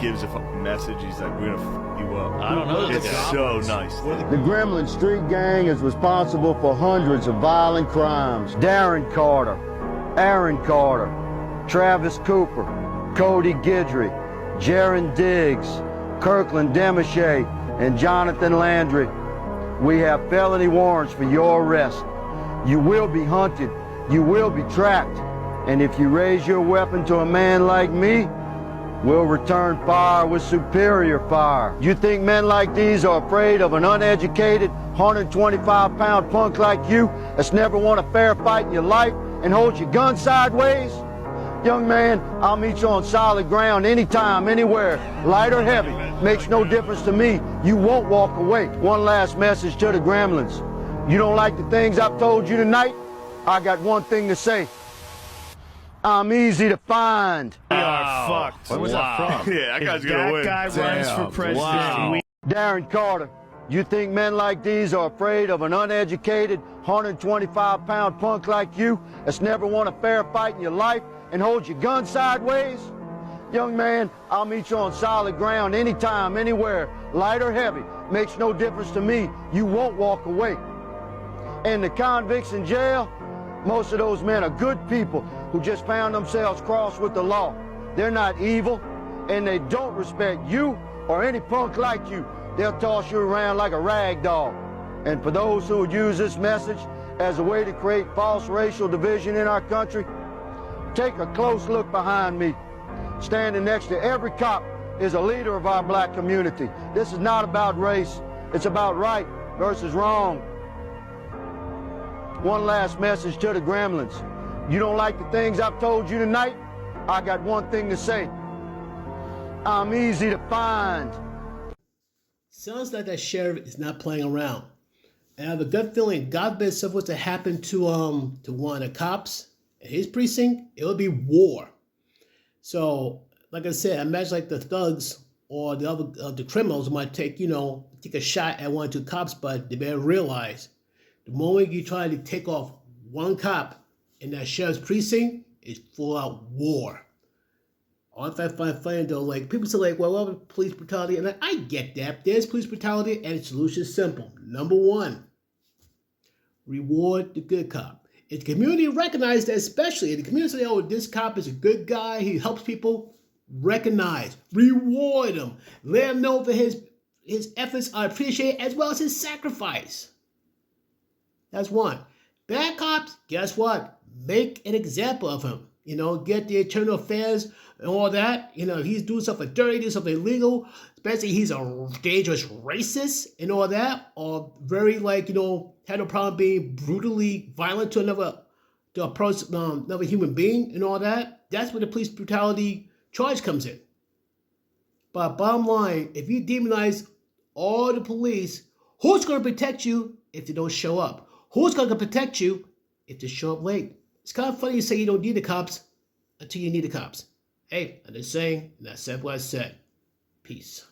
gives a fucking message. He's like, we're gonna f you up. I don't know. It's so nice. The Gremlin Street Gang is responsible for hundreds of violent crimes. Darren Carter, Aaron Carter, Travis Cooper, Cody Guidry, Jaron Diggs, Kirkland Demichet, and Jonathan Landry. We have felony warrants for your arrest. You will be hunted. You will be tracked. And if you raise your weapon to a man like me, we'll return fire with superior fire. You think men like these are afraid of an uneducated, 125-pound punk like you that's never won a fair fight in your life and holds your gun sideways? Young man, I'll meet you on solid ground anytime, anywhere, light or heavy. Makes no difference to me. You won't walk away. One last message to the Gremlins. You don't like the things I've told you tonight? I got one thing to say. I'm easy to find. We are fucked. Where was that from? Yeah, that guy's gonna win. That guy runs for president. Wow. Darren Carter, you think men like these are afraid of an uneducated, 125-pound punk like you that's never won a fair fight in your life and holds your gun sideways? Young man, I'll meet you on solid ground anytime, anywhere, light or heavy. Makes no difference to me. You won't walk away. And the convicts in jail, most of those men are good people who just found themselves crossed with the law. They're not evil, and they don't respect you or any punk like you. They'll toss you around like a rag doll. And for those who would use this message as a way to create false racial division in our country, take a close look behind me. Standing next to every cop is a leader of our black community. This is not about race. It's about right versus wrong. One last message to the Gremlins. You don't like the things I've told you tonight? I got one thing to say. I'm easy to find. Sounds like that sheriff is not playing around. And I have a gut feeling, God forbid something was to happen to one of the cops in his precinct, it would be war. So, like I said, I imagine like the thugs or the other the criminals might take a shot at one or two cops, but they better realize the moment you try to take off one cop in that sheriff's precinct, it's full out war. All I find funny though, like people say like, well, police brutality, and I get that. There's police brutality, and the solution is simple. Number one, reward the good cop. If the community recognizes that, especially if the community say, oh, this cop is a good guy, he helps people, recognize, reward him, let him know that his efforts are appreciated as well as his sacrifice. That's one. Bad cops, guess what? Make an example of him. Get the internal affairs and all that. He's doing something dirty, doing something illegal, especially he's a dangerous racist and all that, or very had no problem being brutally violent to another human being and all that. That's where the police brutality charge comes in. But bottom line, if you demonize all the police, who's going to protect you if they don't show up? Who's going to protect you if they show up late? It's kind of funny you say you don't need the cops until you need the cops. Hey, I'm just saying, and I said what I said. Peace.